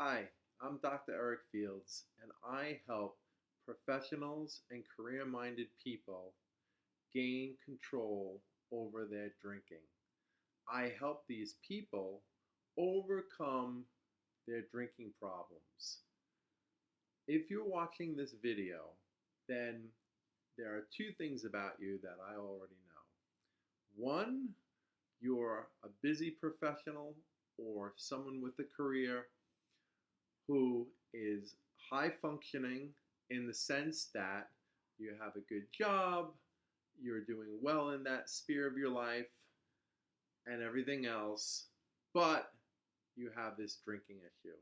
Hi, I'm Dr. Eric Fields, and I help professionals and career minded people gain control over their drinking. I help these people overcome their drinking problems. If you're watching this video, then there are two things about you that I already know. One, you're a busy professional or someone with a career who is high functioning in the sense that you have a good job, you're doing well in that sphere of your life, and everything else, but you have this drinking issue.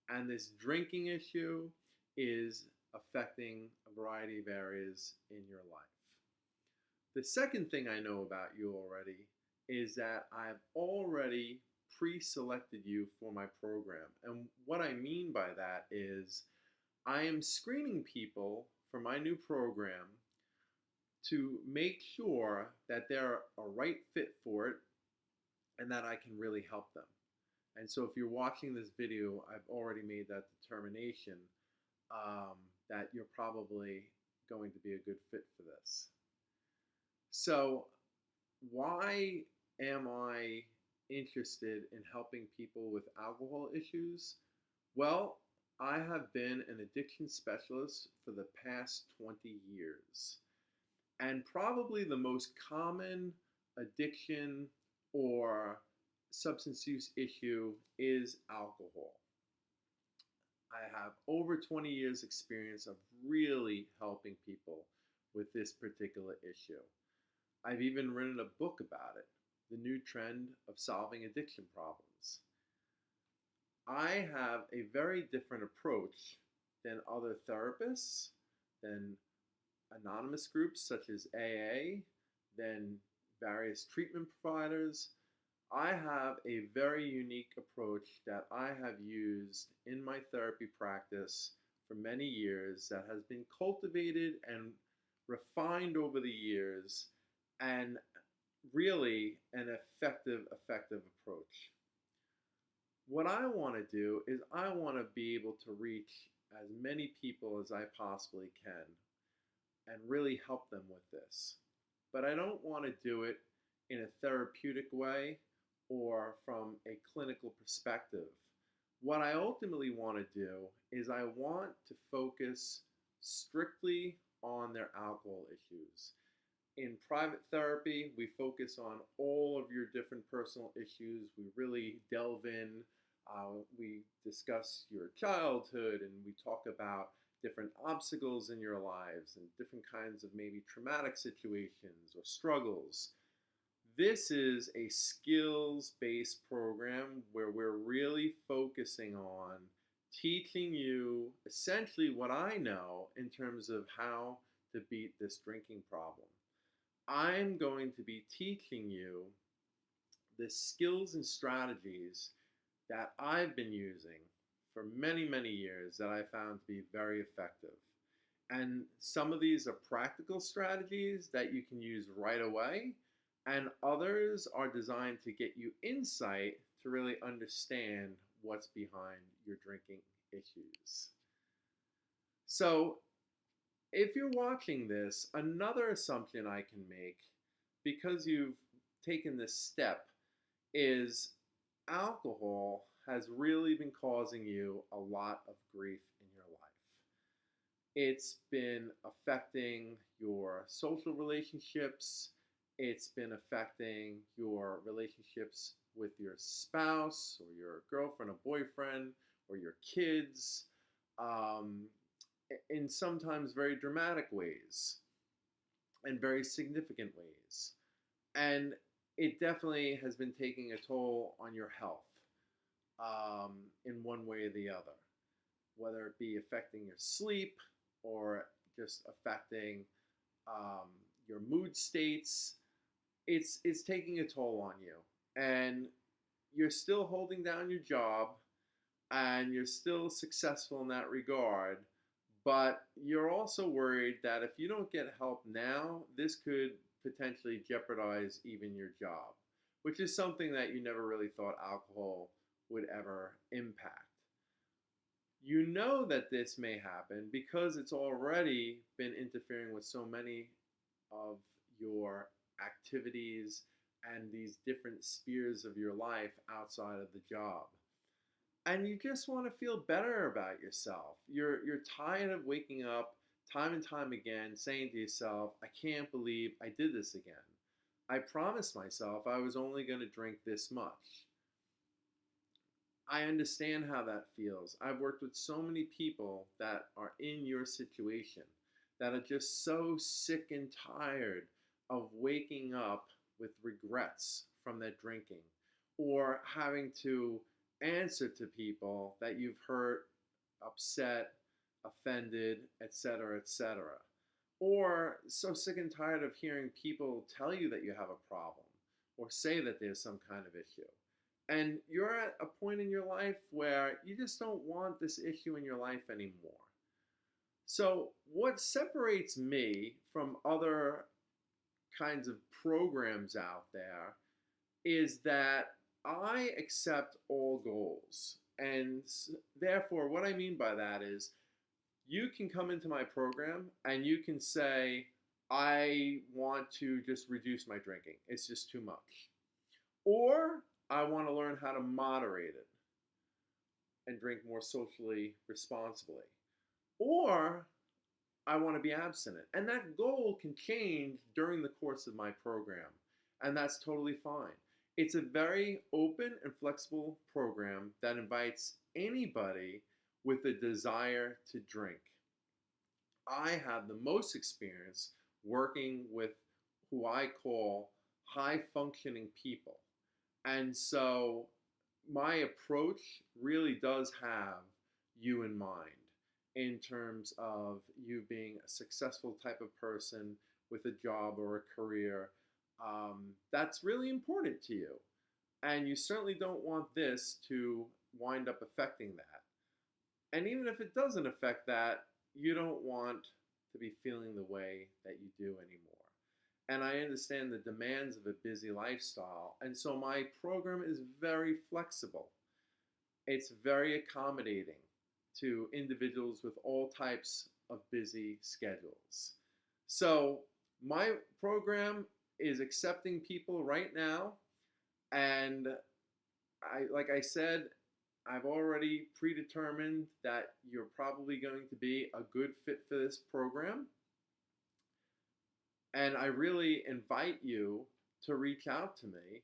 And this drinking issue is affecting a variety of areas in your life. The second thing I know about you already is that I've already pre-selected you for my program. And what I mean by that is I am screening people for my new program to make sure that they're a right fit for it and that I can really help them. And so if you're watching this video, I've already made that determination that you're probably going to be a good fit for this. So why am I interested in helping people with alcohol issues? Well, I have been an addiction specialist for the past 20 years. And probably the most common addiction or substance use issue is alcohol. I have over 20 years experience of really helping people with this particular issue. I've even written a book about it, The New Trend of Solving Addiction Problems. I have a very different approach than other therapists, than anonymous groups such as AA, than various treatment providers. I have a very unique approach that I have used in my therapy practice for many years that has been cultivated and refined over the years, and really an effective approach. What I want to do is I want to be able to reach as many people as I possibly can and really help them with this. But I don't want to do it in a therapeutic way or from a clinical perspective. What I ultimately want to do is I want to focus strictly on their alcohol issues. In private therapy, we focus on all of your different personal issues. We really delve in. We discuss your childhood and we talk about different obstacles in your lives and different kinds of maybe traumatic situations or struggles. This is a skills-based program where we're really focusing on teaching you essentially what I know in terms of how to beat this drinking problem. I'm going to be teaching you the skills and strategies that I've been using for many, many years that I found to be very effective. And some of these are practical strategies that you can use right away, and others are designed to get you insight to really understand what's behind your drinking issues. So, if you're watching this, another assumption I can make, because you've taken this step, is alcohol has really been causing you a lot of grief in your life. It's been affecting your social relationships. It's been affecting your relationships with your spouse or your girlfriend or boyfriend or your kids in sometimes very dramatic ways and very significant ways. And it definitely has been taking a toll on your health in one way or the other, whether it be affecting your sleep or just affecting your mood states. It's taking a toll on you, and you're still holding down your job, and you're still successful in that regard, but you're also worried that if you don't get help now, this could potentially jeopardize even your job, which is something that you never really thought alcohol would ever impact. you know that this may happen because it's already been interfering with so many of your activities and these different spheres of your life outside of the job. And you just want to feel better about yourself. You're tired of waking up time and time again saying to yourself, I can't believe I did this again. I promised myself I was only going to drink this much. I understand how that feels. I've worked with so many people that are in your situation that are just so sick and tired of waking up with regrets from their drinking or having to answer to people that you've hurt, upset, offended, etc., etc. Or so sick and tired of hearing people tell you that you have a problem or say that there's some kind of issue. And you're at a point in your life where you just don't want this issue in your life anymore. So, what separates me from other kinds of programs out there is that I accept all goals. And therefore, what I mean by that is you can come into my program and you can say, I want to just reduce my drinking. It's just too much. Or I want to learn how to moderate it and drink more socially responsibly. Or I want to be abstinent. And that goal can change during the course of my program. And that's totally fine. It's a very open and flexible program that invites anybody with a desire to drink. I have the most experience working with who I call high functioning people. And so my approach really does have you in mind in terms of you being a successful type of person with a job or a career. That's really important to you. And you certainly don't want this to wind up affecting that. And even if it doesn't affect that, you don't want to be feeling the way that you do anymore. And I understand the demands of a busy lifestyle. And so my program is very flexible. It's very accommodating to individuals with all types of busy schedules. So my program is accepting people right now. And like I said, I've already predetermined that you're probably going to be a good fit for this program. And I really invite you to reach out to me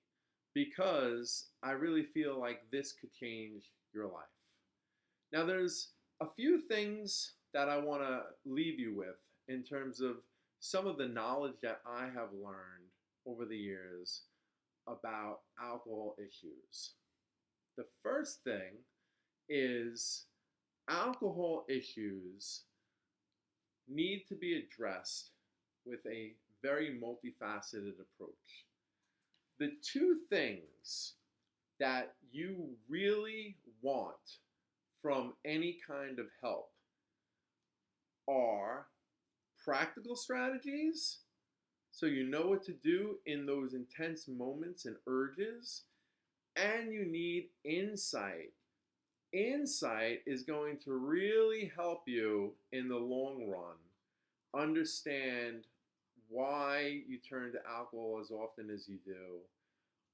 because I really feel like this could change your life. Now, there's a few things that I want to leave you with in terms of some of the knowledge that I have learned over the years about alcohol issues. The first thing is alcohol issues need to be addressed with a very multifaceted approach. The two things that you really want from any kind of help are practical strategies, so you know what to do in those intense moments and urges, and you need insight. Insight is going to really help you in the long run understand why you turn to alcohol as often as you do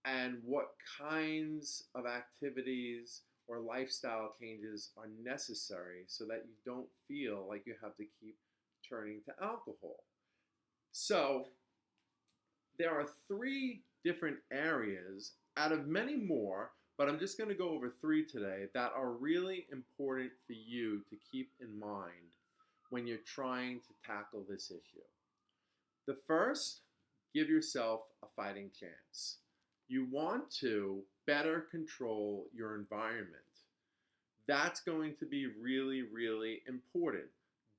and what kinds of activities or lifestyle changes are necessary so that you don't feel like you have to keep turning to alcohol. So there are three different areas out of many more, but I'm just going to go over three today that are really important for you to keep in mind when you're trying to tackle this issue. The first, give yourself a fighting chance. You want to better control your environment. That's going to be really, really important.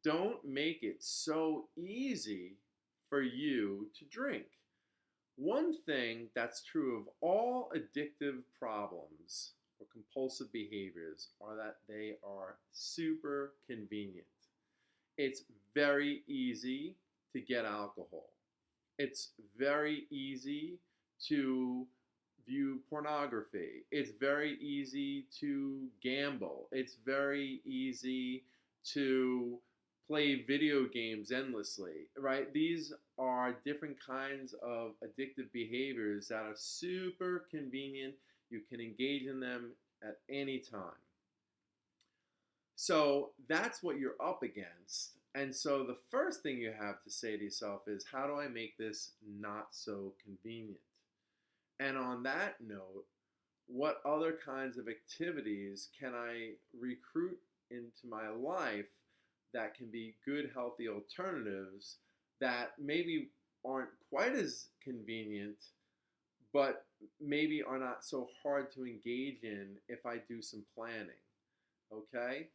Don't make it so easy for you to drink. One thing that's true of all addictive problems or compulsive behaviors are that they are super convenient. It's very easy to get alcohol. It's very easy to view pornography. It's very easy to gamble. It's very easy to play video games endlessly, right? These are different kinds of addictive behaviors that are super convenient. You can engage in them at any time. So that's what you're up against. And so the first thing you have to say to yourself is, how do I make this not so convenient? And on that note, what other kinds of activities can I recruit into my life that can be good, healthy alternatives that maybe aren't quite as convenient, but maybe are not so hard to engage in if I do some planning? Okay?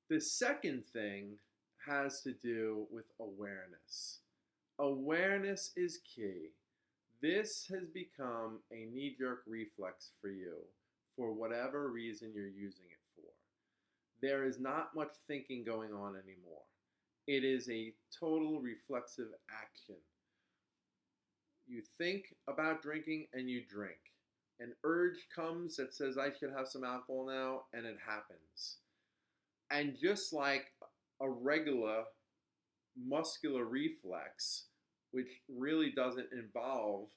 The second thing has to do with awareness. Awareness is key. This has become a knee jerk reflex for you for whatever reason you're using it for. There is not much thinking going on anymore. It is a total reflexive action. You think about drinking and you drink. An urge comes that says, I should have some alcohol now, and it happens. And just like a regular muscular reflex, which really doesn't involve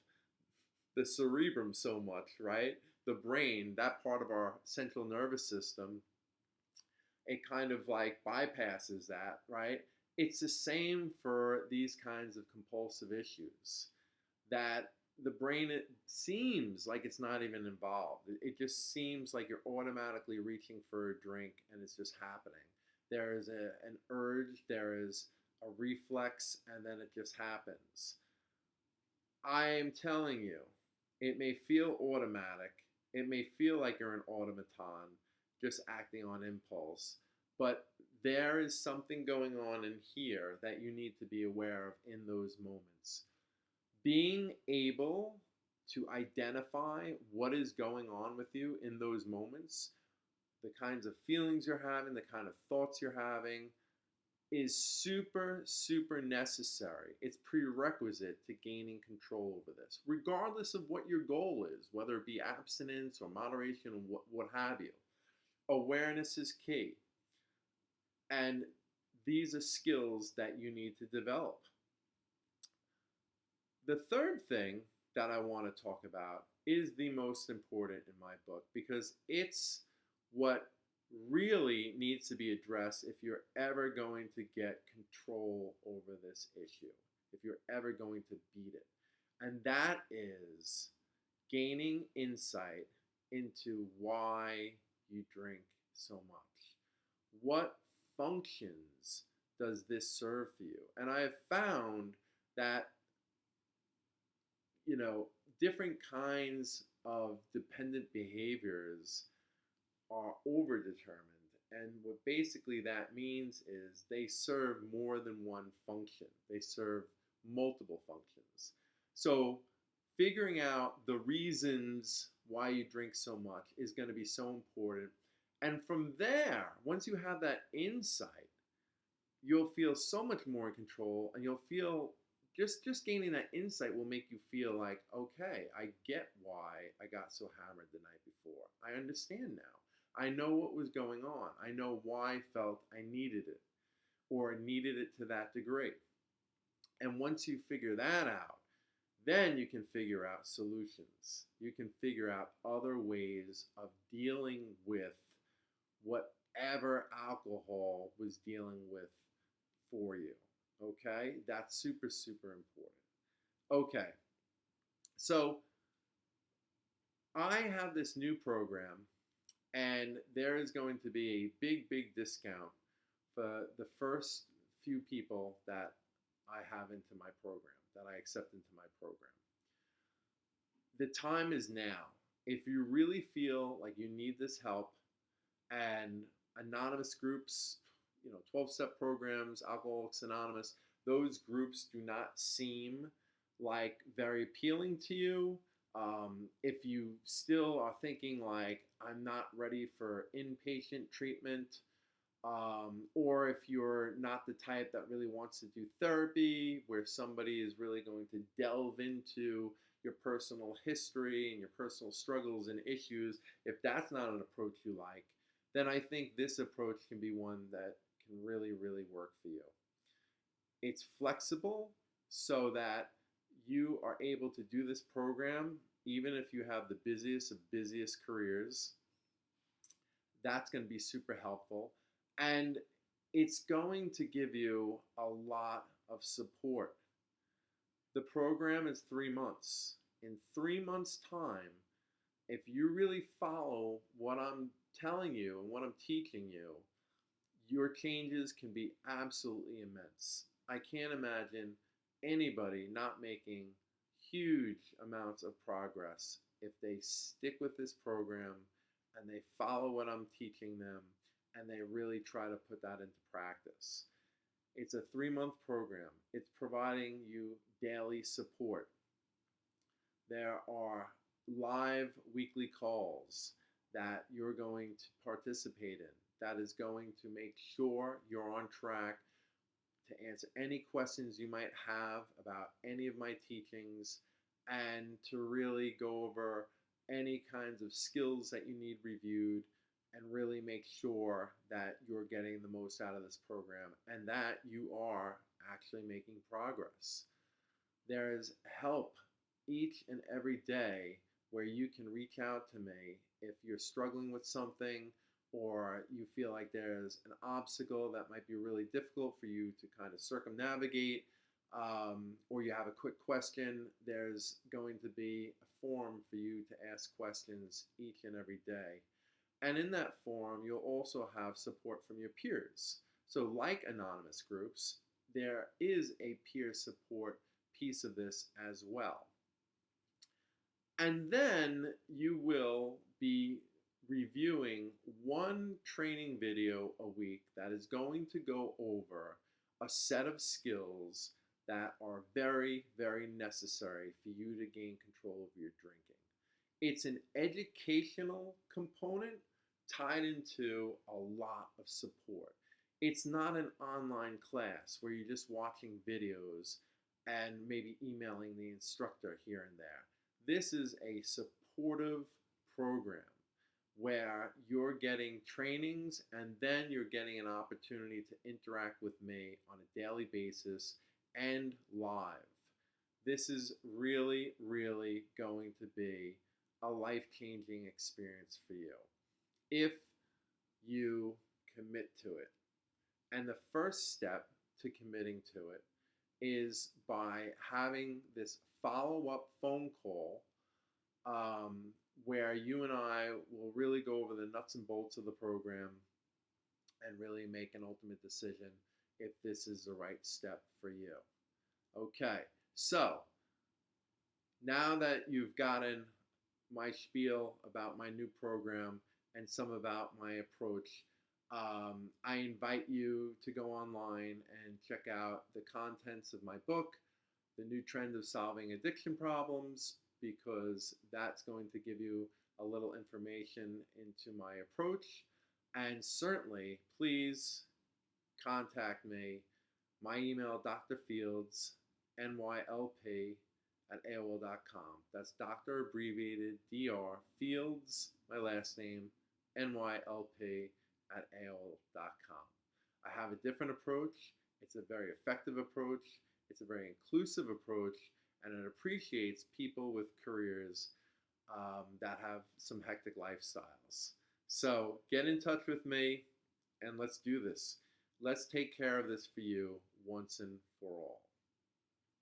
the cerebrum so much, right? The brain, that part of our central nervous system, it kind of like bypasses that, right? It's the same for these kinds of compulsive issues, that the brain, it seems like it's not even involved. It just seems like you're automatically reaching for a drink and it's just happening. There is an urge, there is a reflex, and then it just happens. I am telling you, it may feel automatic. It may feel like you're an automaton just acting on impulse, but there is something going on in here that you need to be aware of in those moments. Being able to identify what is going on with you in those moments, the kinds of feelings you're having, the kind of thoughts you're having, is super, super necessary. It's prerequisite to gaining control over this, regardless of what your goal is, whether it be abstinence or moderation or what have you. Awareness is key. And these are skills that you need to develop. The third thing that I want to talk about is the most important in my book, because it's what really needs to be addressed if you're ever going to get control over this issue, if you're ever going to beat it. And that is gaining insight into why you drink so much. What functions does this serve for you? And I have found that, different kinds of dependent behaviors are overdetermined. And what basically that means is they serve more than one function. They serve multiple functions. So figuring out the reasons why you drink so much is going to be so important. And from there, once you have that insight, you'll feel so much more in control, and you'll feel just gaining that insight will make you feel like, okay, I get why I got so hammered the night before. I understand now. I know what was going on. I know why I felt I needed it, or needed it to that degree. And once you figure that out, then you can figure out solutions. You can figure out other ways of dealing with whatever alcohol was dealing with for you. Okay? That's super, super important. Okay. So I have this new program, and there is going to be a big, big discount for the first few people that I have into my program, that I accept into my program. The time is now. If you really feel like you need this help, and anonymous groups, 12-step programs, Alcoholics Anonymous, those groups do not seem like very appealing to you. If you still are thinking like, I'm not ready for inpatient treatment, or if you're not the type that really wants to do therapy, where somebody is really going to delve into your personal history and your personal struggles and issues, if that's not an approach you like, then I think this approach can be one that can really, really work for you. It's flexible so that you are able to do this program even if you have the busiest of busiest careers. That's going to be super helpful. And it's going to give you a lot of support. The program is 3 months. In 3 months' time, if you really follow what I'm telling you and what I'm teaching you, your changes can be absolutely immense. I can't imagine anybody not making huge amounts of progress if they stick with this program and they follow what I'm teaching them and they really try to put that into practice. It's a 3-month program. It's providing you daily support. There are live weekly calls that you're going to participate in that is going to make sure you're on track to answer any questions you might have about any of my teachings and to really go over any kinds of skills that you need reviewed and really make sure that you're getting the most out of this program and that you are actually making progress. There is help each and every day where you can reach out to me if you're struggling with something or you feel like there's an obstacle that might be really difficult for you to kind of circumnavigate, or you have a quick question. There's going to be a form for you to ask questions each and every day. And in that forum, you'll also have support from your peers. So like anonymous groups, there is a peer support piece of this as well. And then you will be reviewing one training video a week that is going to go over a set of skills that are very, very necessary for you to gain control of your drinking. It's an educational component tied into a lot of support. It's not an online class where you're just watching videos and maybe emailing the instructor here and there. This is a supportive program where you're getting trainings and then you're getting an opportunity to interact with me on a daily basis and live. This is really, really going to be a life-changing experience for you if you commit to it. And the first step to committing to it is by having this follow-up phone call where you and I will really go over the nuts and bolts of the program and really make an ultimate decision if this is the right step for you. Okay, so now that you've gotten my spiel about my new program and some about my approach, I invite you to go online and check out the contents of my book, The New Trend of Solving Addiction Problems, because that's going to give you a little information into my approach. And certainly, please contact me. My email, drfields, NYLP @AOL.com. That's Dr. abbreviated DR Fields, my last name, NYLP @AOL.com. I have a different approach. It's a very effective approach. It's a very inclusive approach, and it appreciates people with careers that have some hectic lifestyles. So get in touch with me and let's do this. Let's take care of this for you once and for all.